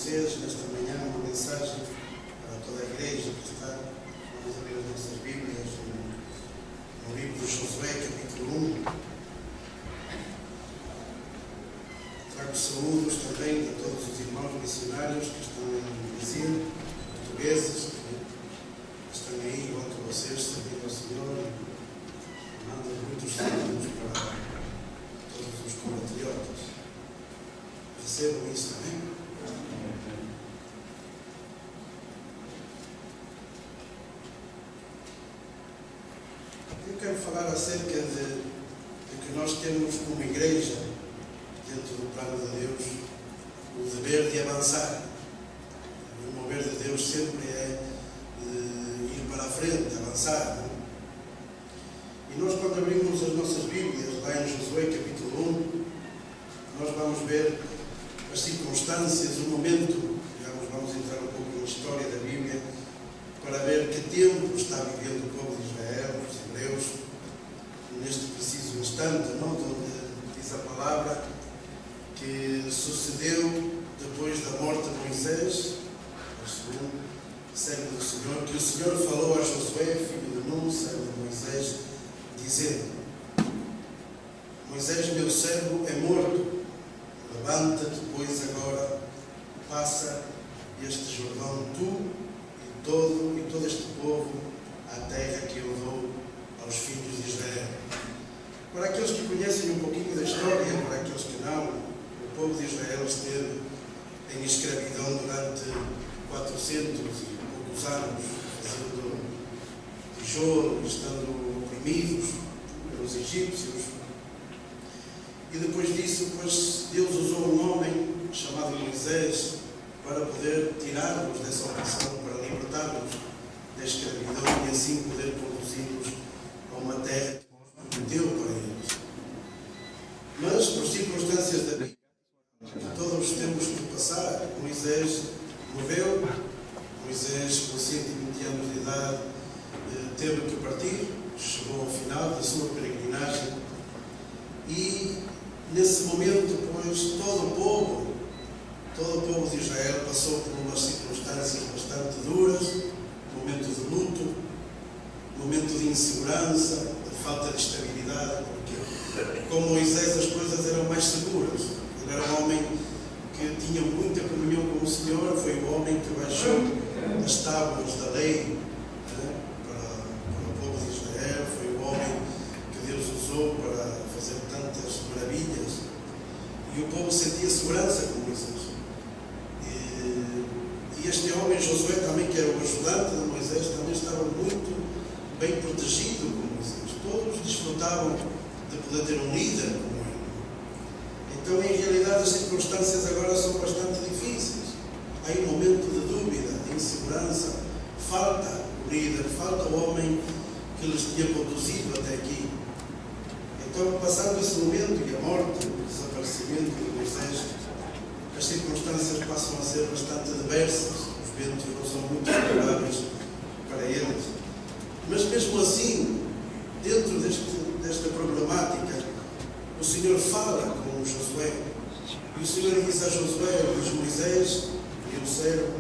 vocês nesta manhã uma mensagem para toda a igreja que está. Vamos abrir as nossas Bíblias no livro de Josué, capítulo 1. Trago saúdos também de todos os irmãos missionários que estão no Brasil, portugueses, que estão aí igual que vocês, servindo ao Senhor, e mandam muitos saúdos para todos os compatriotas. Recebam isso, amém? Eu quero falar acerca de que nós temos como igreja, dentro do plano de Deus, o dever de avançar. O mover de Deus sempre é ir para a frente, avançar. Não? E nós, quando abrimos as nossas Bíblias, lá em Josué capítulo 1, nós vamos ver as circunstâncias, o momento, digamos, vamos entrar um pouco na história da Bíblia, para ver que tempo está vivendo o povo de Israel, os hebreus, neste preciso instante, não? Onde diz a palavra que sucedeu depois da morte de Moisés, o segundo servo do Senhor, que o Senhor falou a Josué, filho de Nun, servo de Moisés, dizendo: Moisés, meu servo, é morto. Levanta-te, pois, agora, passa este Jordão, tu e todo este povo, à terra que eu dou aos filhos de Israel. Para aqueles que conhecem um pouquinho da história, para aqueles que não, o povo de Israel esteve em escravidão durante 400 e poucos anos, fazendo tijolo, estando oprimidos pelos egípcios. E depois disso, pois, Deus usou um homem chamado Moisés para poder tirá-los dessa opressão, para libertá-los da escravidão e assim poder conduzi-los a uma terra que deu para eles. Mas, por circunstâncias da vida, todos temos que passar. Moisés morreu, Moisés, com 120 anos de idade, teve que partir, chegou ao final da sua peregrinagem e, nesse momento, pois, todo o povo de Israel passou por umas circunstâncias bastante duras, momento de luto, momento de insegurança, de falta de estabilidade, porque com Moisés as coisas eram mais seguras. Ele era um homem que tinha muita comunhão com o Senhor, foi o homem que baixou as tábuas da lei para o povo de Israel, foi o homem que Deus usou para fazer tantas maravilhas. E o povo sentia segurança com Moisés. E este homem, Josué, também, que era o ajudante de Moisés, também estava muito bem protegido com Moisés. Todos desfrutavam de poder ter um líder como ele. Então, em realidade, as circunstâncias agora são bastante difíceis. Há um momento de dúvida, de insegurança. Falta o líder, falta o homem que lhes tinha conduzido até aqui. Então, passando esse momento e a morte, o desaparecimento de Moisés, as circunstâncias passam a ser bastante adversas. Os ventos não são muito favoráveis para eles. Mas mesmo assim, dentro desta problemática, o Senhor fala com Josué. E o Senhor diz a Josué: diz Moisés, meu servo,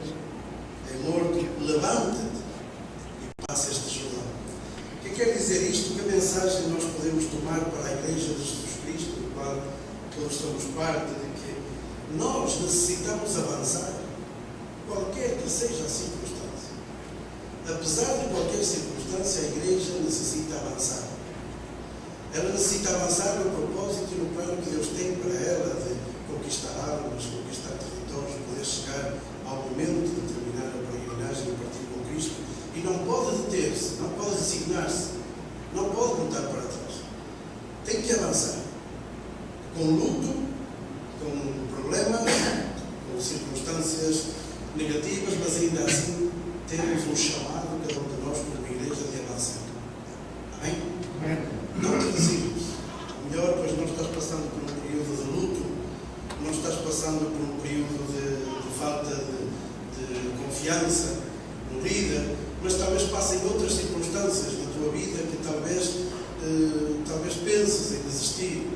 é morto, levanta-te e passa este Jordão. O que quer dizer isto? Que mensagem nós podemos tomar para a Igreja de Jesus Cristo, do qual todos somos parte, de que nós necessitamos avançar, qualquer que seja a circunstância. Apesar de qualquer circunstância, a Igreja necessita avançar. Ela necessita avançar no propósito e no plano que Deus tem para ela, de conquistar almas, conquistar territórios, poder chegar ao momento de terminar a peregrinagem e partir com Cristo. E não pode deter-se, não pode resignar-se, não pode voltar para trás. Tem que avançar. Com luto, com problemas, com circunstâncias negativas, mas ainda assim temos um chamado, cada um de nós, como igreja, de avançar. Amém? Não te resignes. Melhor, pois não estás passando por um período de luto, não estás passando por um período de falta de confiança no líder, mas talvez passem outras circunstâncias na tua vida que talvez penses em desistir.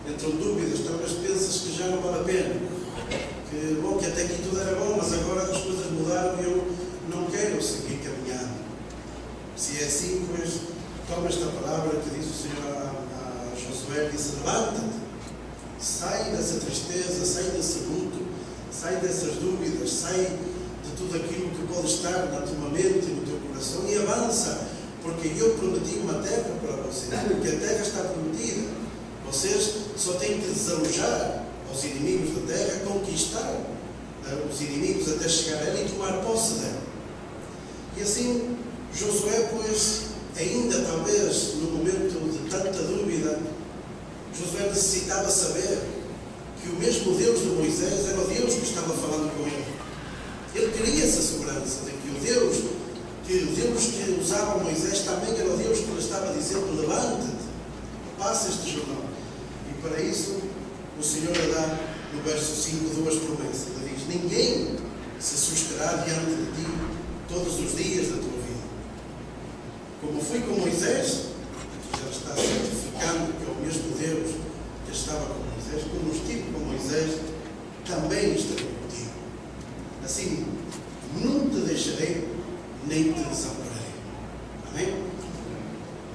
Entram dúvidas, talvez penses que já não vale a pena, que até aqui tudo era bom, mas agora as coisas mudaram e eu não quero seguir caminhando. Se é assim, pois toma esta palavra que diz o Senhor a Josué, diz: levanta-te, sai dessa tristeza, sai desse luto, sai dessas dúvidas, sai de tudo aquilo que pode estar na tua mente e no teu coração e avança, porque eu prometi uma terra para vocês, porque a terra está prometida. Vocês só têm que desalojar aos inimigos da terra, conquistar os inimigos até chegar a ela e tomar posse dela. E assim, Josué, pois, ainda talvez no momento de tanta dúvida, Josué necessitava saber que o mesmo Deus de Moisés era o Deus que estava falando com ele. Ele queria essa segurança de que o Deus que usava Moisés também era o Deus que lhe estava dizendo: levanta-te, passa este Jordão. E para isso o Senhor lhe dá no verso 5 duas promessas. Ele diz: ninguém se susterá diante de ti todos os dias da tua vida. Como fui com Moisés, já está certificando que é o mesmo Deus que estava com Moisés, como estive com Moisés, também estarei contigo. Assim, não te deixarei, nem te desampararei. Amém?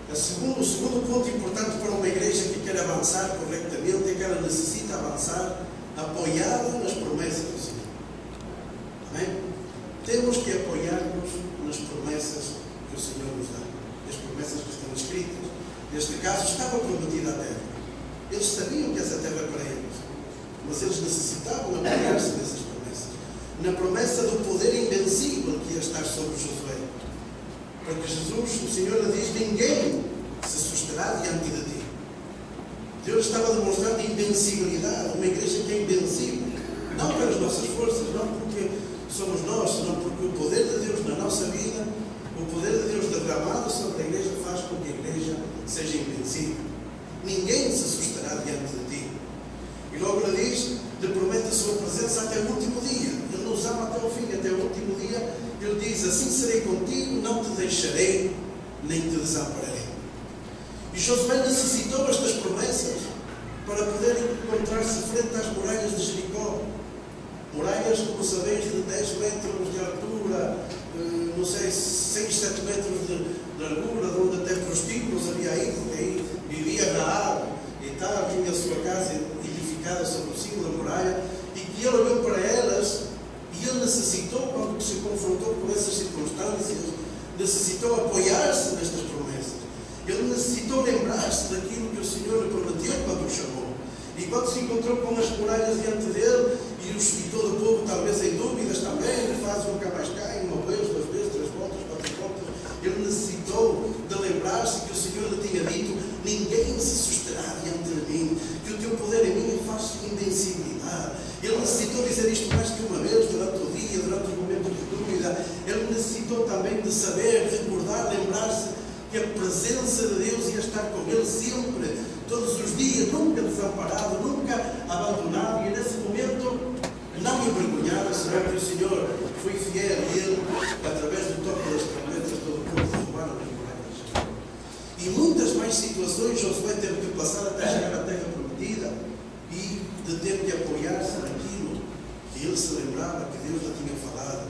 O segundo ponto importante para uma igreja que quer avançar corretamente é que ela necessita avançar apoiada nas promessas do Senhor. Amém? Temos que apoiar-nos nas promessas que o Senhor nos dá, as promessas que estão escritas. Neste caso, estava prometida a terra. Eles sabiam que essa terra era para eles, mas eles necessitavam apoiar-se nessas promessas, na promessa do poder invencível que ia estar sobre Josué. Porque Jesus, o Senhor, lhe diz: ninguém se susterá diante de ti. Deus estava demonstrando invencibilidade, uma igreja que é invencível, não pelas nossas forças, não porque somos nós, senão porque o poder de Deus na nossa vida, o poder de Deus derramado sobre a igreja, faz com que a igreja seja invencível. Ninguém se susterá diante de ti. E logo lhe diz, lhe promete a sua presença até o último dia. Ele nos ama até o fim, até o último dia. Ele diz: assim serei contigo, não te deixarei, nem te desampararei. E Josué necessitou estas promessas para poder encontrar-se frente às muralhas de Jericó. Muralhas, como sabeis, de 10 metros de altura, não sei, 6, 7 metros de largura, de onde até prostíbulos havia aí, porque aí vivia Raab e tal, tinha a sua casa edificada sobre o cimo da muralha, e que ele olhou para elas e ele necessitou, quando se confrontou com essas circunstâncias, necessitou apoiar-se nestas promessas. Ele necessitou lembrar-se daquilo que o Senhor lhe prometeu quando o chamou. E quando se encontrou com as muralhas diante dele, e todo o povo talvez em dúvidas também, ele faz um cabascai, uma vez, 2 vezes, 3 voltas, 4 voltas, ele necessitou de lembrar-se que o Senhor lhe tinha dito: ninguém se susterá diante de mim, que o teu poder em mim faz invencibilidade. Ele necessitou dizer isto mais que uma vez, durante o dia, durante os momentos de dúvida. Ele necessitou também de saber, recordar, lembrar-se que a presença de Deus ia estar com ele sempre, todos os dias, nunca desamparado, nunca abandonado. E nesse momento não me envergonhava, será que o Senhor foi fiel e ele, através do toque das trombetas, todo o povo derrubaram as muralhas. E muitas mais situações Josué teve que passar até chegar à terra prometida, e de ter que apoiar-se naquilo que ele se lembrava que Deus lhe tinha falado,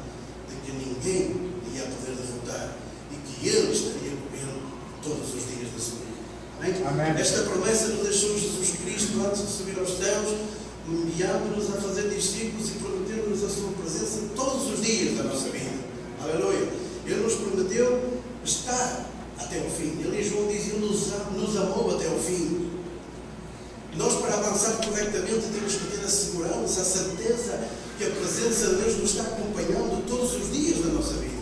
de que ninguém ia poder derrotar e que ele estaria com ele todos os dias da sua vida. Amém? Esta promessa nos deixou Jesus Cristo antes de subir aos céus, enviando-nos a fazer discípulos e prometendo-nos a sua presença todos os dias da nossa vida. Aleluia! Ele nos prometeu estar até o fim. Ele, João diz, ele nos amou até o fim. Nós, para avançar corretamente, temos que ter a segurança, a certeza que a presença de Deus nos está acompanhando todos os dias da nossa vida.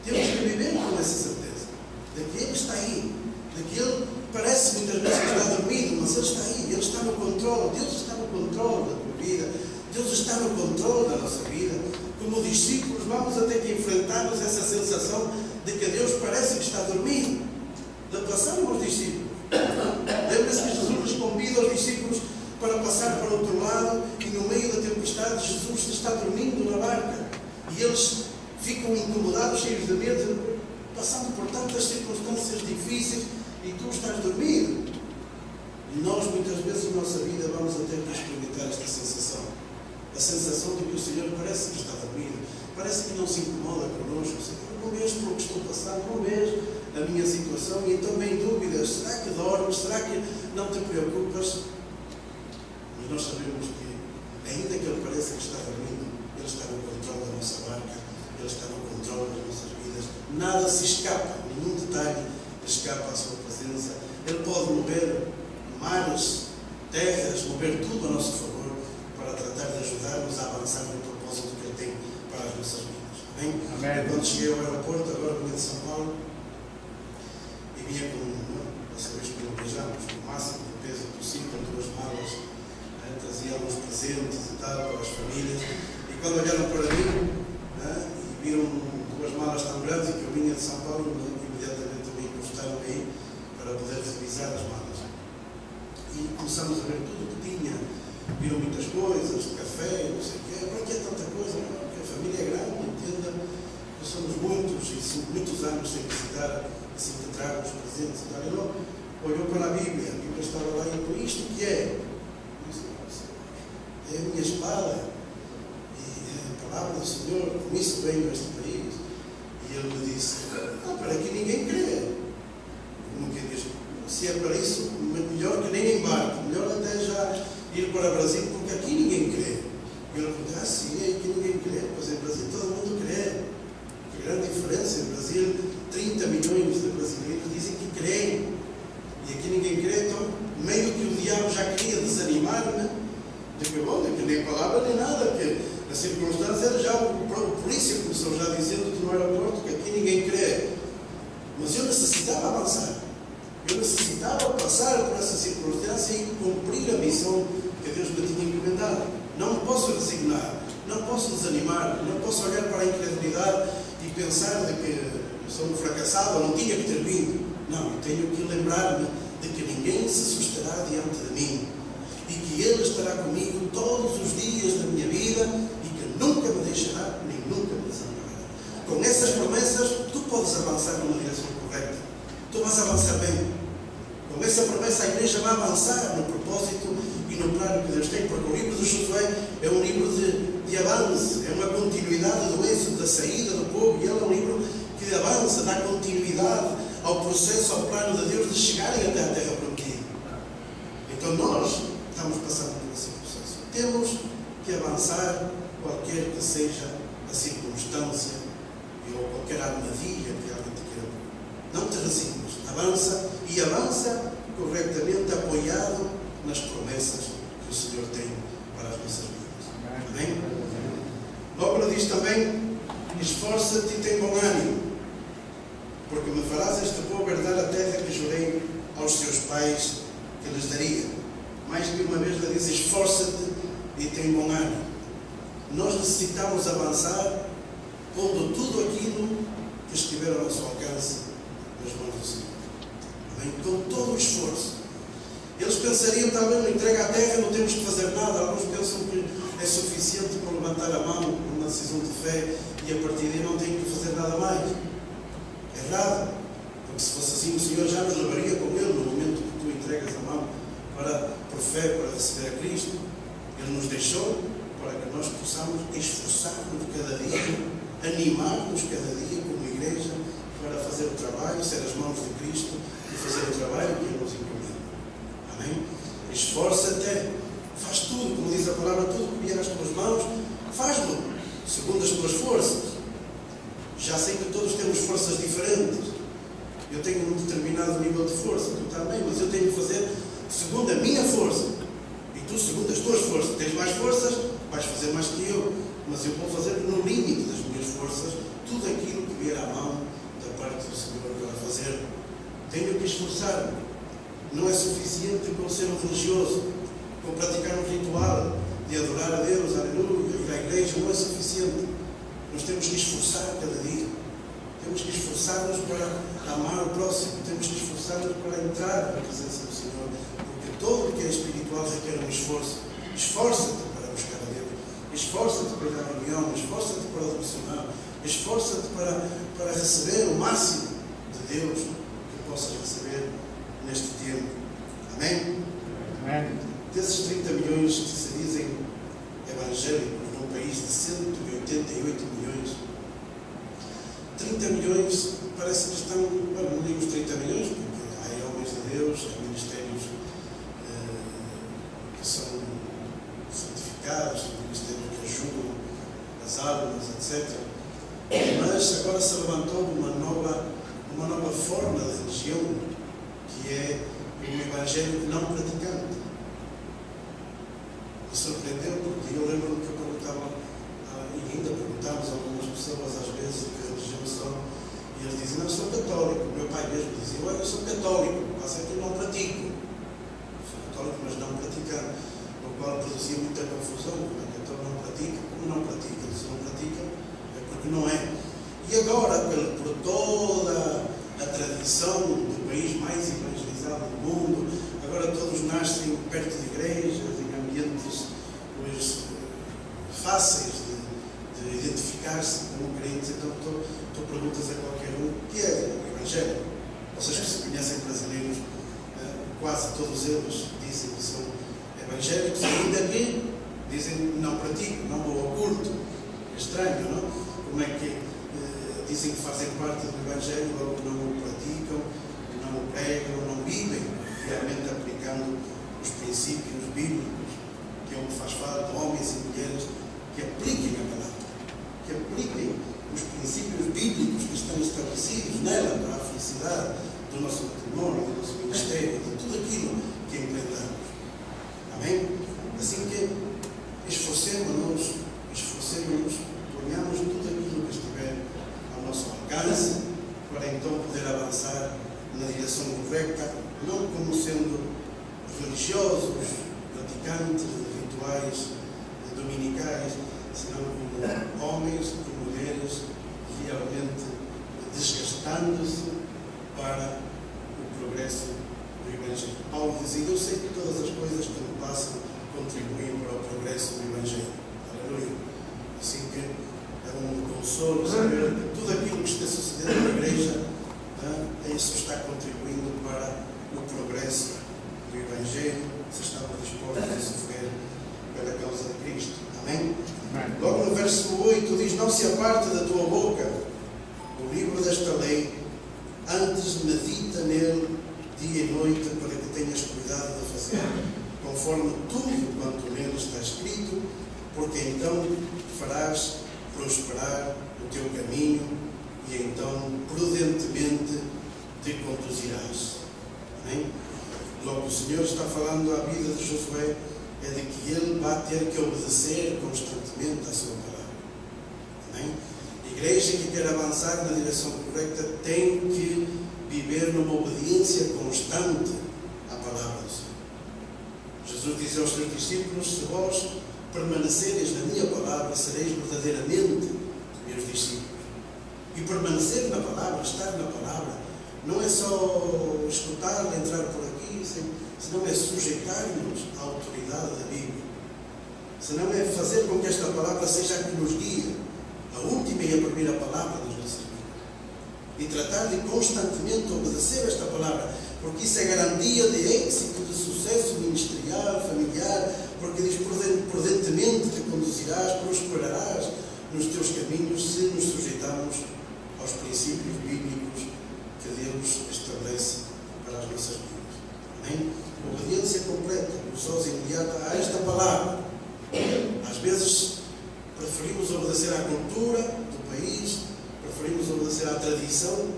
Temos que viver com essa certeza de que Ele está aí, de que Ele parece muitas vezes que está dormido, mas Ele está aí, Ele está no controle. Deus está no controle da tua vida, Deus está no controle da nossa vida. Como discípulos, vamos a ter que enfrentarmos essa sensação de que Deus parece que está dormindo. Passamos aos discípulos. Lembra-se que Jesus lhes convida aos discípulos para passar para o outro lado, e no meio da tempestade Jesus está dormindo na barca e eles ficam incomodados, cheios de medo, passando por tantas circunstâncias difíceis, e tu estás dormindo. E nós muitas vezes na nossa vida vamos a ter que experimentar esta sensação a sensação de que o Senhor parece que está dormindo, parece que não se incomoda connosco. Senhor, não vejo pelo que estou passando, não vejo a minha situação, e então vem dúvidas: será que dormes? Será que não te preocupas? Mas nós sabemos que, ainda que Ele pareça que está dormindo, Ele está no controle da nossa barca, Ele está no controle das nossas vidas. Nada se escapa, nenhum detalhe escapa à sua presença. Ele pode mover mares, terras, mover tudo a nosso favor para tratar de ajudar-nos a avançar no propósito que Ele tem para as nossas vidas. Amém? Amém. Quando cheguei ao aeroporto, agora vinha de São Paulo, e vinha com, dessa vez que não viajamos, com o máximo de peso possível, 2 malas, trazia alguns presentes e tal para as famílias, e quando olharam para mim, e viram 2 malas tão grandes, que eu vinha de São Paulo, imediatamente me encostaram aí para poder revisar as malas. E começamos a ver tudo o que tinha. Viram muitas coisas, café, não sei o quê. Para que é tanta coisa? Não, porque a família é grande, entenda. Nós somos muitos, e muitos anos sem visitar, assim que tragos presentes. Então, ele olhou para a Bíblia estava lá e falou: isto que é? É a minha espada, e é a palavra do Senhor, com isso venho a este país. E ele me disse: para aqui ninguém crê. Como que diz? Se é para isso, melhor que nem embarque, melhor até já ir para o Brasil, porque aqui ninguém crê. E ele perguntou: sim, é aqui ninguém crê, pois em Brasil todo mundo crê. Que grande diferença, em Brasil 30 milhões de brasileiros dizem que creem, e aqui ninguém crê. Então meio que o diabo já queria desanimar-me, de que bom, de que nem palavra nem nada, que a circunstância era já o polícia começou já dizendo no aeroporto que aqui ninguém crê. Mas eu necessitava avançar. Eu necessitava passar por essa circunstância e cumprir a missão que Deus me tinha encomendado. Não me posso resignar, não posso desanimar, não posso olhar para a incredulidade e pensar de que sou um fracassado ou não tinha que ter vindo. Não, eu tenho que lembrar-me de que ninguém se susterá diante de mim e que Ele estará comigo todos os dias da minha vida e que nunca me deixará nem nunca me desamparará. Com essas promessas, tu podes avançar numa direção correta. Tu vais avançar bem. Com essa promessa, a igreja vai avançar no propósito e no plano que Deus tem, porque o livro de Josué é um livro de avanço, é uma continuidade do êxodo, da saída do povo, e ele é um livro que avança, dá continuidade ao processo, ao plano de Deus de chegarem até a terra prometida. Então nós estamos passando por esse processo. Temos que avançar, qualquer que seja a circunstância ou qualquer armadilha que realmente queira pôr. Não te resignes, avança, e avança corretamente apoiado nas promessas que o Senhor tem para as nossas vidas. Amém? Logo diz também: esforça-te e tem bom ânimo, porque me farás este povo herdar a terra que jurei aos seus pais que lhes daria. Mais que uma vez lhe diz: esforça-te e tem bom ânimo. Nós necessitamos avançar pondo tudo aquilo que estiver ao nosso alcance nas mãos do Senhor. Amém? Com todo o esforço. Eles pensariam: talvez não entrega a terra, não temos que fazer nada. Alguns pensam que é suficiente para levantar a mão por uma decisão de fé e a partir daí não tem que fazer nada mais. É errado, porque se fosse assim o Senhor já nos levaria com Ele no momento que tu entregas a mão por fé, para receber a Cristo. Ele nos deixou para que nós possamos esforçar-nos cada dia, animar-nos cada dia como igreja para fazer o trabalho, ser as mãos de Cristo e fazer o trabalho que Ele nos encomenda. Amém? Esforça-te, faz tudo, como diz a palavra, tudo que vier às tuas mãos, faz-lo, segundo as tuas forças. Já sei que todos temos forças diferentes. Eu tenho um determinado nível de força, tu também, mas eu tenho que fazer segundo a minha força. E tu, segundo as tuas forças. Tens mais forças, vais fazer mais que eu. Mas eu vou fazer no limite das minhas forças tudo aquilo que vier à mão da parte do Senhor para fazer. Tenho que esforçar-me. Não é suficiente com ser um religioso, com praticar um ritual de adorar a Deus, aleluia, ir à igreja. Não é suficiente. Nós temos que esforçar cada dia. Temos que esforçar-nos para amar o próximo. Temos que esforçar-nos para entrar na presença do Senhor. Porque todo o que é espiritual requer um esforço. Esforça-te para buscar a Deus. Esforça-te para ir à reunião. Esforça-te para devocionar. Esforça-te para receber o máximo de Deus que possas receber neste tempo. Amém? Amém. Desses 30 milhões que se dizem, é evangélicos num país de 188 milhões. 30 milhões parece que estão, não digo os 30 milhões, porque há homens de Deus, há ministérios que são santificados, ministérios que ajudam as almas, etc. Mas agora se levantou uma nova forma de religião, que é o evangelho não praticante. Me surpreendeu, porque eu lembro-me que eu perguntava, e ainda perguntamos a algumas pessoas às vezes de que religião são, e eles diziam: não, eu sou católico. Meu pai mesmo dizia: eu sou católico, passa que eu não pratico. Sou católico, mas não praticante, o qual produzia muita confusão. Então não pratica, como não pratica? Se não pratica, é porque não é. E agora, por toda a tradição do país mais evangelizado do mundo, agora todos nascem perto de igrejas, em ambientes fáceis de identificar-se como crentes. Então tu perguntas a qualquer um: o que é o Evangelho? Vocês que se conhecem brasileiros, quase todos eles dizem que são evangélicos, ainda que dizem: não pratico, não vou ao culto. É estranho, não? Como é que dizem que fazem parte do Evangelho, logo não o praticam, não o pregam, não vivem realmente aplicando os princípios bíblicos, que é o que faz falta, homens e mulheres que apliquem a palavra, que apliquem os princípios bíblicos que estão estabelecidos nela para a felicidade do nosso matrimônio, do nosso ministério, de tudo aquilo que empreendamos. Amém? Assim que esforcemos-nos, ponhamos tudo aquilo que estiver ao nosso alcance, para então poder avançar na direção correta, não como sendo religiosos, praticantes de rituais dominicais, senão como homens e mulheres realmente desgastando-se para o progresso do Evangelho. Paulo dizia: eu sei que todas as coisas que me passam contribuem para o progresso do Evangelho. Aleluia. Assim que é um consolo saber que tudo aquilo que está sucedendo na igreja, isso está contribuindo para o progresso do Evangelho, se estamos dispostos a sofrer pela causa de Cristo. Amém? Logo no verso 8 diz: não se aparte da tua boca o livro desta lei, antes medita nele dia e noite, para que tenhas cuidado de fazer conforme tudo quanto nele está escrito, porque então farás prosperar o teu caminho e então prudentemente te conduzirás. Amém? Logo o Senhor está falando à vida de Josué, é de que ele vai ter que obedecer constantemente à sua palavra. Amém? A igreja que quer avançar na direção correta tem que viver numa obediência constante à palavra do Senhor. Jesus diz aos seus discípulos: se vós permanecereis na minha palavra, sereis verdadeiramente meus discípulos. E permanecer na palavra, estar na palavra, não é só escutar, entrar por aqui, senão é sujeitar-nos à autoridade da Bíblia. Senão é fazer com que esta palavra seja a que nos guia, a última e a primeira palavra das nossas vidas. E tratar de constantemente obedecer esta palavra, porque isso é garantia de êxito, de sucesso ministerial, familiar, porque diz: prudentemente te conduzirás, prosperarás nos teus caminhos, se nos sujeitarmos aos princípios bíblicos que Deus estabelece para as nossas vidas. Amém? Obediência completa, gozosa e imediata a esta palavra. Às vezes preferimos obedecer à cultura do país, preferimos obedecer à tradição,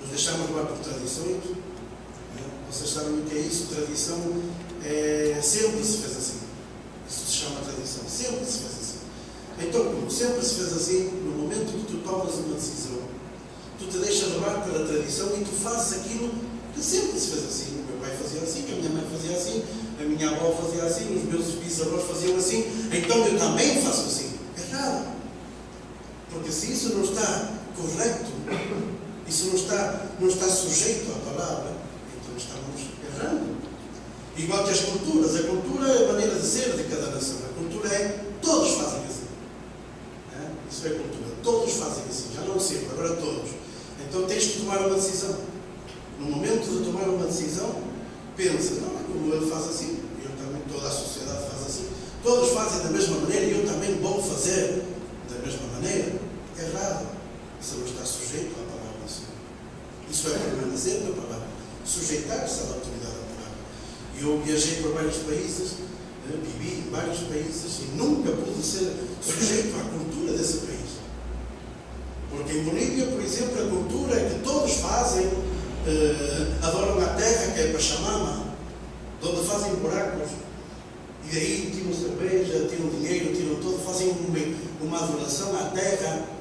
nos deixamos levar por tradições. Vocês sabem o que é isso? Tradição sempre se fez assim. Isso se chama tradição. Sempre se fez assim. Então, como sempre se fez assim, no momento que tu tomas uma decisão, tu te deixas levar pela tradição e tu fazes aquilo que sempre se fez assim. O meu pai fazia assim, a minha mãe fazia assim, a minha avó fazia assim, os meus bisavós faziam assim, então eu também faço assim. Errado. Porque se isso não está correto, isso não está sujeito à palavra, então estamos errando. Igual que as culturas. A cultura é a maneira de ser de cada nação. A cultura é: todos fazem assim. Isso é cultura. Todos fazem assim. Já não sempre, agora todos. Então tens que tomar uma decisão. No momento de tomar uma decisão, pensa: não é como ele faz assim, eu também, toda a sociedade faz assim, todos fazem da mesma maneira e eu também vou fazer da mesma maneira. Errado. Você não está sujeito à palavra do Senhor. Isso é permanecer na palavra, sujeitar-se à autoridade da palavra. Eu viajei por vários países, vivi em vários países e nunca pude ser sujeito à cultura desse país. Porque em Bolívia, por exemplo, a cultura é que todos fazem, adoram a terra, que é Pachamama, onde fazem buracos, e daí tiram cerveja, tiram dinheiro, tiram tudo, fazem uma adoração à terra.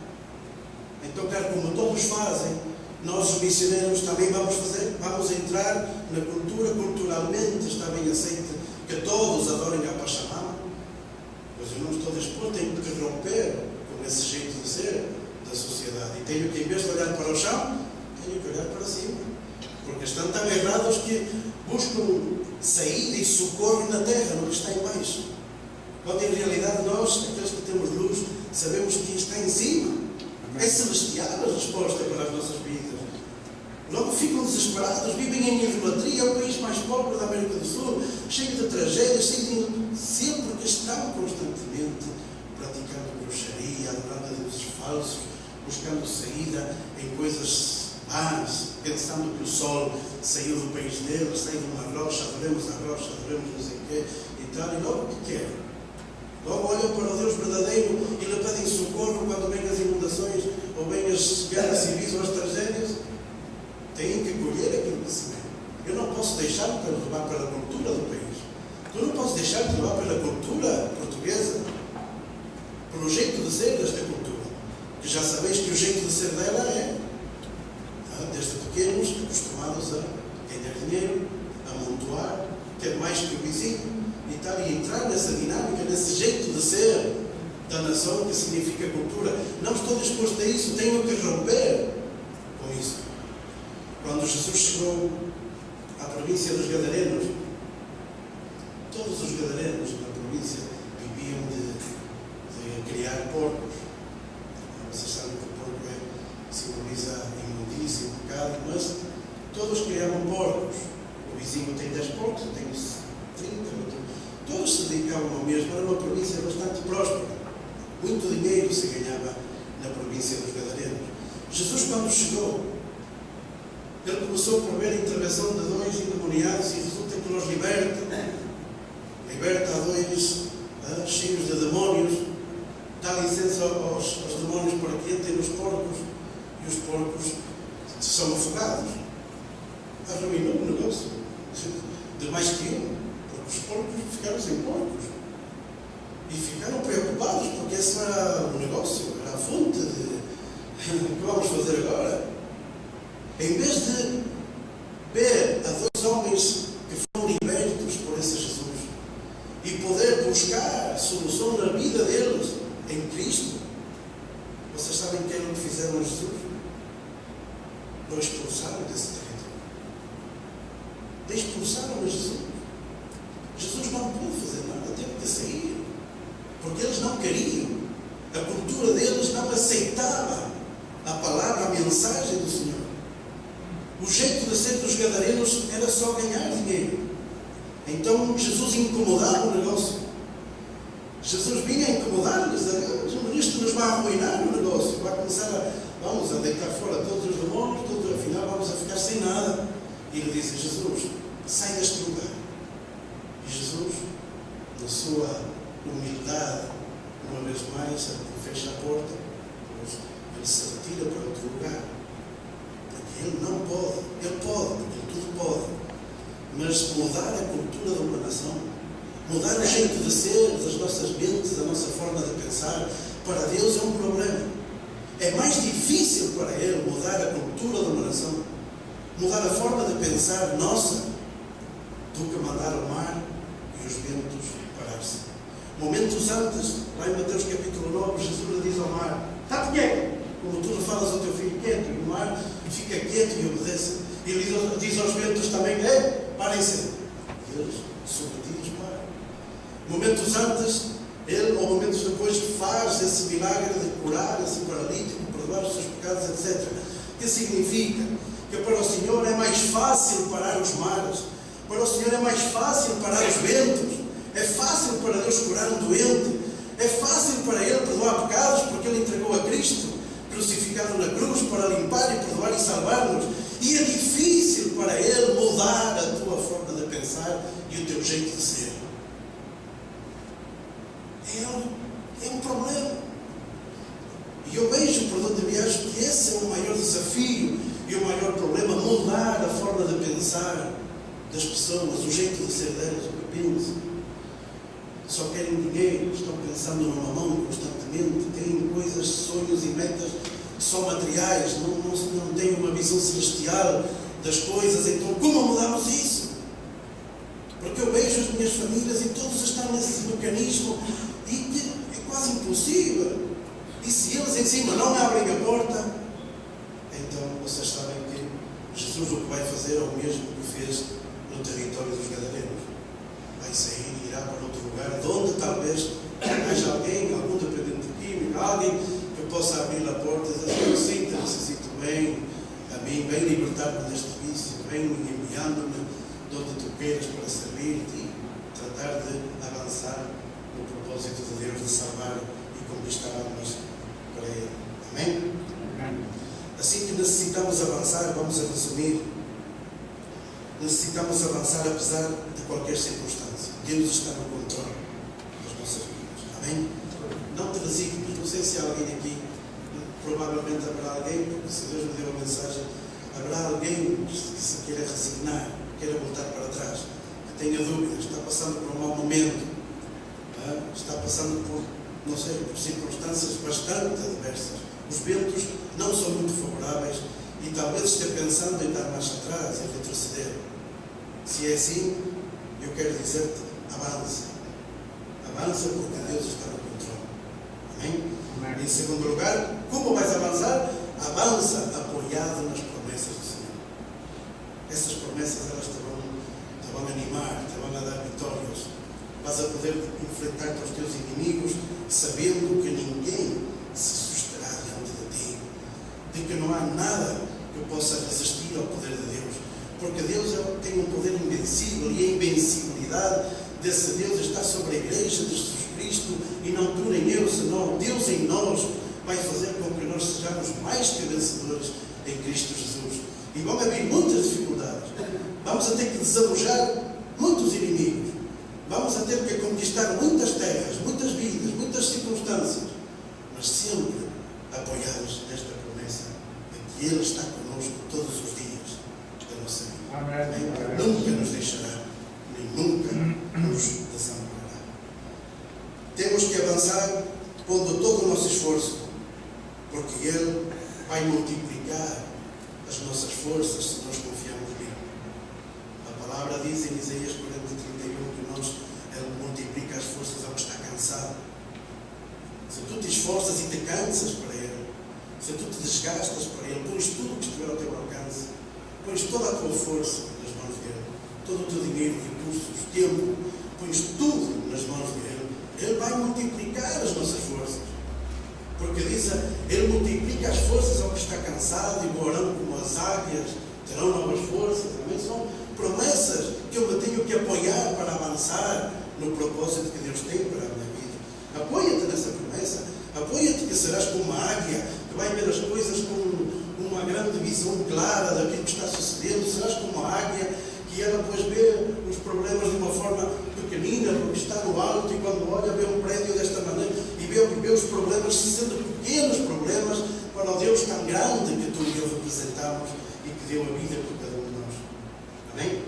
Então, claro, como todos fazem, nós os missionários também vamos entrar na cultura, culturalmente está bem aceito que todos adorem a Pachamama. Mas eu não estou disposto, tenho que romper com esse jeito de ser da sociedade. E tenho que, em vez de olhar para o chão, tenho que olhar para cima. Porque estão tão errados que buscam saída e socorro na terra, no que está em baixo. Quando em realidade nós, aqueles que temos luz, sabemos que está em cima. É celestial a resposta para as nossas vidas. Logo ficam desesperados, vivem em idolatria, é o país mais pobre da América do Sul, cheio de tragédias, sempre que estão constantemente praticando bruxaria, adorando a deuses falsos, buscando saída em coisas vãs, pensando que o sol saiu do país deles, saiu de uma rocha, adoremos não sei o quê, e tal, e logo o que querem? Logo olham para o Deus verdadeiro e lhe pedem socorro quando vêm as inundações ou vêm as guerras civis ou as tragédias. Têm que colher aquilo que se vê. Eu não posso deixar-me levar pela cultura do país. Tu não podes deixar-te levar pela cultura portuguesa, pelo jeito de ser desta cultura. Que já sabeis que o jeito de ser dela é, desde pequenos, acostumados a ganhar dinheiro, a amontoar, ter mais que o vizinho. E entrar nessa dinâmica, nesse jeito de ser da nação, que significa cultura. Não estou disposto a isso, tenho que romper com isso. Quando Jesus chegou à província dos Gadarenos, todos os gadarenos na província viviam de criar porcos. Vocês sabem que o porco simboliza a imundícia, o pecado, mas todos criavam porcos. O vizinho tem 10 porcos, eu tenho 30, todos se dedicavam ao mesmo. Era uma província bastante próspera. Muito dinheiro se ganhava na província dos Gadarenos. Jesus, quando chegou, ele começou por ver a intervenção de 2 endemoniados e resulta que nos liberta a 2 cheios de demónios, dá licença aos demónios para que entrem nos porcos e os porcos são afogados. Arruinou o negócio de mais que um. Os porcos ficaram sem porcos e ficaram preocupados porque esse era o negócio, era a fonte de o que vamos fazer agora. Em vez de ver a 2 homens que foram libertos por esse Jesus e poder buscar solução na vida deles em Cristo, vocês sabem o que é o que fizeram a Jesus? Não expulsaram desse território. Expulsaram a Jesus. Jesus não pôde fazer nada, teve que sair, porque eles não queriam. A cultura deles não aceitava a palavra, a mensagem do Senhor. O jeito de ser dos gadarenos era só ganhar dinheiro. Então Jesus incomodava o negócio. Jesus vinha incomodar-lhes, isto nos vai arruinar o negócio, vai começar vamos a deitar fora todos os demônios, afinal vamos a ficar sem nada. E ele disse: Jesus, sai deste lugar. E Jesus, na sua humildade, uma vez mais, fecha a porta, ele se retira para outro lugar. Porque ele não pode, ele pode, porque ele tudo pode, mas mudar a cultura de uma nação, mudar o jeito de ser das nossas mentes, da nossa forma de pensar, para Deus é um problema. É mais difícil para ele mudar a cultura de uma nação, mudar a forma de pensar nossa, do que mandar o mar e os ventos parar-se. Momentos antes, lá em Mateus capítulo 9, Jesus lhe diz ao mar: está quieto, como tu lhe falas ao teu filho quieto, e o mar fica quieto e obedece. E ele diz aos ventos também: parem-se. E eles, submetidos, param. Momentos antes, ele, ou momentos depois, faz esse milagre de curar esse paralítico, perdoar os seus pecados, etc. O que significa? Que para o Senhor é mais fácil parar os mares, para o Senhor é mais fácil parar os ventos, É fácil para Deus curar um doente. É fácil para Ele perdoar pecados, porque Ele entregou a Cristo, crucificado na cruz, para limpar e perdoar e salvar-nos. E é difícil para Ele mudar a tua forma de pensar e o teu jeito de ser. É um problema. E eu vejo por onde viajo que esse é o maior desafio e o maior problema, mudar a forma de pensar das pessoas, o jeito de ser delas, o que pensam. Só querem dinheiro, estão pensando no mamão constantemente, têm coisas, sonhos e metas só materiais, não têm uma visão celestial das coisas. Então, como mudamos isso? Porque eu vejo as minhas famílias e todos estão nesse mecanismo e é quase impossível. E se eles em cima não abrem a porta, então vocês sabem que Jesus o que vai fazer é o mesmo que fez no território dos Gadarenos. Vai sair e irá para outro lugar, onde talvez haja alguém, algum dependente químico, alguém que possa abrir a porta e dizer: eu sim, te necessito, vem a mim, vem libertar-me deste vício, vem enviando-me de onde tu queiras para servir-te e tratar de avançar no propósito de Deus de salvar e conquistar almas para Ele. Amém? Assim que necessitamos avançar, vamos a resumir. Necessitamos avançar apesar de qualquer circunstância. Deus está no controle das nossas vidas. Amém? Não te resignes. Não sei se há alguém aqui, provavelmente haverá alguém, porque se Deus me deu a mensagem, haverá alguém que se queira resignar, queira voltar para trás, que tenha dúvidas, está passando por um mau momento, está passando por, não sei, por circunstâncias bastante adversas. Os ventos não são muito favoráveis e talvez esteja pensando em dar marcha atrás e retroceder. Se é assim, eu quero dizer-te: avança. Avança porque Deus está no controle. Amém? Amém. Em segundo lugar, como vais avançar? Avança apoiado nas promessas do Senhor. Essas promessas, elas te vão animar, te vão dar vitórias. Vas a poder enfrentar os teus inimigos sabendo que ninguém se susterá diante de ti, de que não há nada que possa resistir ao poder de Deus, porque Deus tem um poder invencível e a invencibilidade desse Deus está sobre a igreja de Jesus Cristo e não tu nem eu, senão Deus em nós vai fazer com que nós sejamos mais que vencedores em Cristo Jesus. E vão haver muitas dificuldades, vamos a ter que desalojar muitos inimigos, vamos a ter que conquistar muitas terras, muitas vidas, muitas circunstâncias, mas sempre apoiados nesta promessa de que Ele está connosco todos os dias da nossa vida. Amém. Nunca nos deixará, nem nunca nos desamparará. Temos que avançar pondo todo o nosso esforço, porque Ele vai multiplicar as nossas forças se nós confiarmos nele. A palavra diz em Isaías 40:31 que Ele multiplica as forças ao que está cansado. Se tu te esforças e te cansas para Ele, se tu te desgastas para Ele, pões tudo o que estiver ao teu alcance, pões toda a tua força nas mãos dEle, todo o teu dinheiro, recursos, tempo, pões tudo nas mãos dEle, Ele vai multiplicar as nossas forças. Porque diz, Ele multiplica as forças ao que está cansado e voarão como as águias, terão novas forças. Também são promessas que eu me tenho que apoiar para avançar no propósito que Deus tem para a minha vida. Apoia-te nessa promessa. Apoia-te que serás como uma águia, que vai ver as coisas com uma grande visão clara daquilo que está sucedendo. Serás como uma águia que ela depois vê os problemas de uma forma pequenina, porque está no alto, e quando olha vê um prédio desta maneira e vê os problemas sendo pequenos problemas para o Deus tão grande que tu e eu representamos e que deu a vida por cada um de nós. Amém?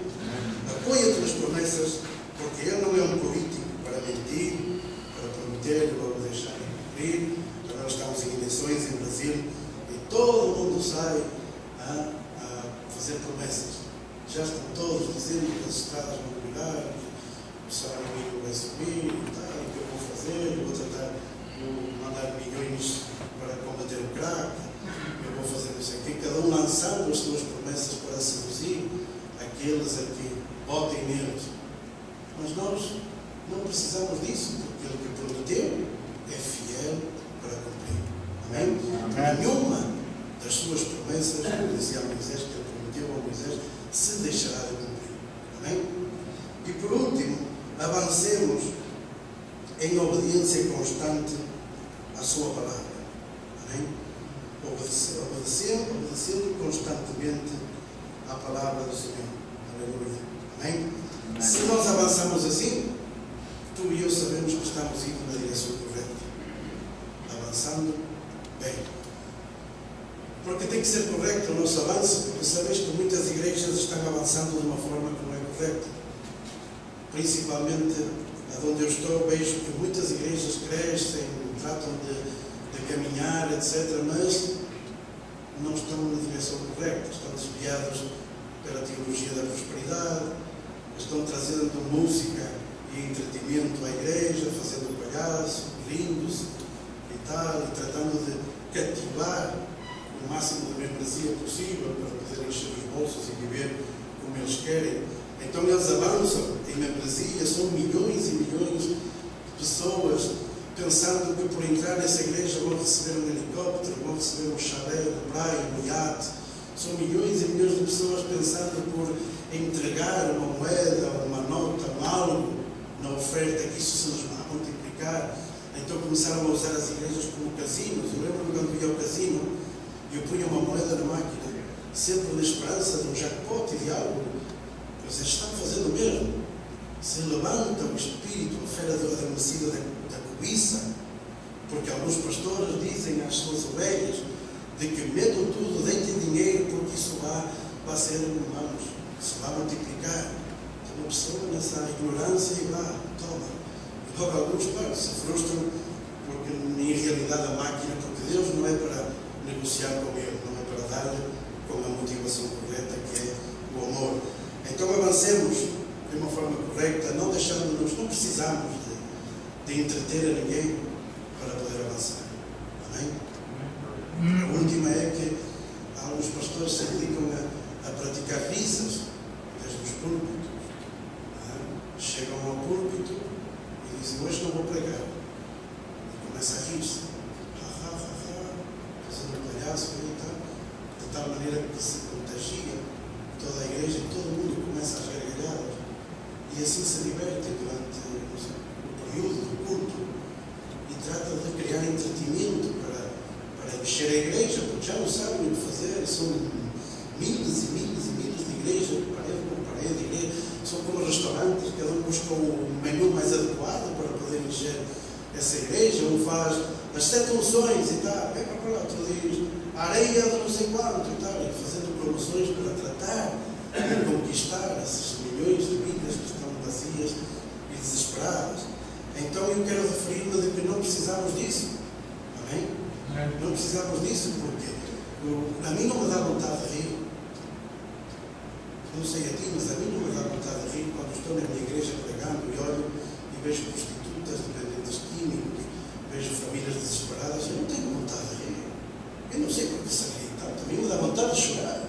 Apoia-te nas promessas, porque Ele não é um político para mentir, para prometer e logo deixar de cumprir. Agora estamos em eleições em Brasil e todo mundo sai a fazer promessas. Já estão todos dizendo que as estradas vão melhorar, o salário mínimo vai subir, e tal, o que eu vou fazer, eu vou tentar mandar milhões para combater o crack, eu vou fazer não sei o quê, cada um lançando as suas promessas para seduzir aqueles a que votem neles. Mas nós não precisamos disso, porque ele que prometeu é fiel para cumprir. Amém? Amém. Nenhuma das suas promessas, como dizia a Moisés, que ele prometeu a Moisés, se deixará de cumprir. Amém? E por último, avancemos em obediência constante à sua palavra. Amém? Obedecendo constantemente à palavra do Senhor. Aleluia. Amém? Se nós avançamos assim, tu e eu sabemos que estamos indo na direção correta. Avançando bem. Porque tem que ser correto o nosso avanço, porque sabes que muitas igrejas estão avançando de uma forma que não é correta. Principalmente onde eu estou, vejo que muitas igrejas crescem, tratam de caminhar, etc., mas não estão na direção correta. Estão desviados pela teologia da prosperidade, estão trazendo música e entretenimento à igreja, fazendo palhaço, rindo-se e tal, e tratando de cativar o máximo de membresia possível para poder encher os bolsos e viver como eles querem. Então eles avançam em membresia, são milhões e milhões de pessoas pensando que por entrar nessa igreja vão receber um helicóptero, vão receber um chalé de praia, um iate. São milhões e milhões de pessoas pensando por entregar uma moeda, uma nota, um algo na oferta, que isso se nos vai multiplicar. Então começaram a usar as igrejas como casinos. Eu lembro quando ia ao casino, eu punha uma moeda na máquina, sempre na esperança de um jackpot e de algo. Mas eles estão fazendo o mesmo. Se levanta o espírito, a fera adormecida da cobiça, porque alguns pastores dizem às suas ovelhas de que metam tudo, deitem dinheiro, porque isso vai ser, vamos, se vai multiplicar. Então uma pessoa nessa ignorância e vai, toma. E logo alguns, se frustram, porque em realidade a máquina, porque Deus não é para negociar com ele, não é para dar-lhe com a motivação correta, que é o amor. Então avancemos de uma forma correta, não deixando-nos, não precisamos de entreter a ninguém para poder avançar. Amém? A última é que alguns pastores se dedicam a praticar risas desde os púlpitos. Chegam ao púlpito e dizem, hoje não vou pregar. E começa a rir-se. Fazendo um palhaço e tal, de tal maneira que se contagia toda a igreja e todo mundo começa às gargalhadas. E assim se diverte durante o período do culto e trata de criar entretenimento para encher a igreja, porque já não sabem o que fazer. São milhas e milhas e milhas de igrejas, parede por parede, igreja. São como restaurantes, cada um busca o menu mais adequado para poder encher essa igreja. Um faz as 7 unções e tal, vem para lá, tu diz a areia de não sei quanto e tal, e fazendo promoções para tratar de conquistar essas milhões de vidas que estão vazias e desesperadas. Então eu quero referir-me de que não precisamos disso. Amém? Não precisamos disso, porque a mim não me dá vontade de rir. Não sei a ti, mas a mim não me dá vontade de rir quando estou na minha igreja pregando e olho e vejo prostitutas, dependentes químicos, vejo famílias desesperadas. Eu não tenho vontade de rir. Eu não sei porque se ri tanto. A mim me dá vontade de chorar.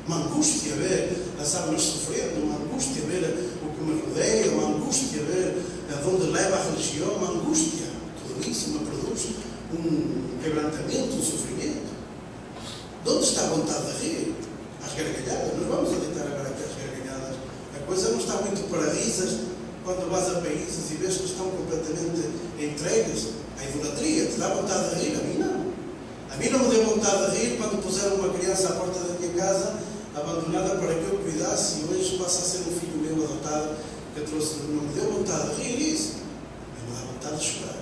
Uma angústia ver as almas sofrendo, uma angústia ver o que me rodeia, uma angústia ver aonde leva a religião, uma angústia. Tudo isso me produz um quebrantamento, um sofrimento. De onde está a vontade de rir? Às gargalhadas. Nós vamos adiantar agora aqui às gargalhadas. A coisa não está muito para risas quando vais a países e vês que estão completamente entregues à idolatria. Te dá vontade de rir? A mim não. A mim não me deu vontade de rir quando puseram uma criança à porta da minha casa, abandonada para que eu cuidasse, e hoje passa a ser um filho meu adotado que eu trouxe. Não me deu vontade de rir isso. Me dá vontade de chorar.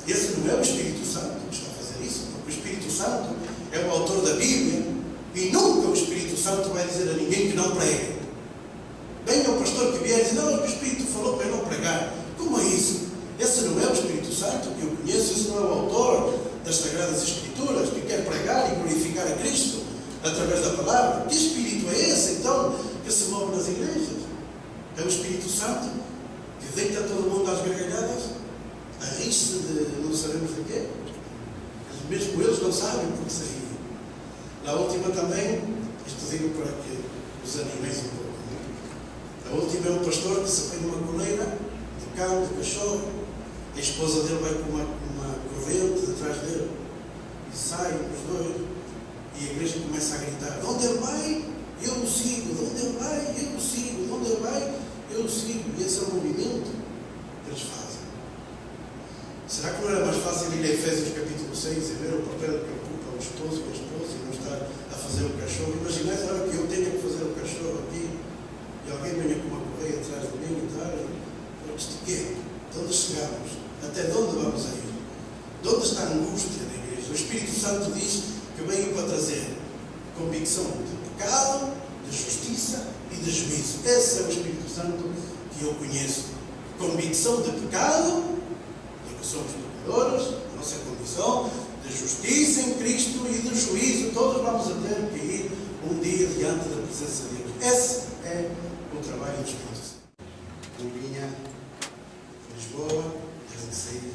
Esse não é o Espírito Santo que está a fazer isso, porque o Espírito Santo é o autor da Bíblia e nunca o Espírito Santo vai dizer a ninguém que não pregue. Venha o pastor que vier e diz, não, o Espírito falou para eu não pregar. Como é isso? Esse não é o Espírito Santo que eu conheço, esse não é o autor das Sagradas Escrituras, que quer pregar e glorificar a Cristo através da palavra. Que Espírito é esse, então, que se move nas igrejas? É o Espírito Santo que deita todo mundo às gargalhadas, a rir-se de não sabemos de quê. Mesmo eles não sabem porque se riem. Na última também, isto digo para que os animeis um pouco. A última é um pastor que se põe numa coleira de cão, de cachorro, a esposa dele vai com uma corrente atrás dele e saem os dois e a igreja começa a gritar, de onde ele vai, eu o sigo, de onde ele vai, eu o sigo, de onde ele vai, eu sigo, e esse é o movimento que eles fazem. Será que não era mais fácil ir a Efésios capítulo 6 e ver o papel que ocupa o esposo e a esposa e não estar a fazer o cachorro? Imaginais a hora que eu tenho que fazer o cachorro aqui e alguém venha com uma correia atrás de mim e tal. Eu disse, quê? De onde chegamos? Até de onde vamos a ir? De onde está a angústia da igreja? O Espírito Santo diz que veio para trazer convicção de pecado, de justiça e de juízo. Esse é o Espírito Santo que eu conheço. Convicção de pecado, de que somos pecadores, a nossa condição, de justiça em Cristo e de juízo. Todos vamos a ter que ir um dia diante da presença de Deus. Esse é o trabalho do Espírito Santo. Eu vinha de Lisboa, desde que saí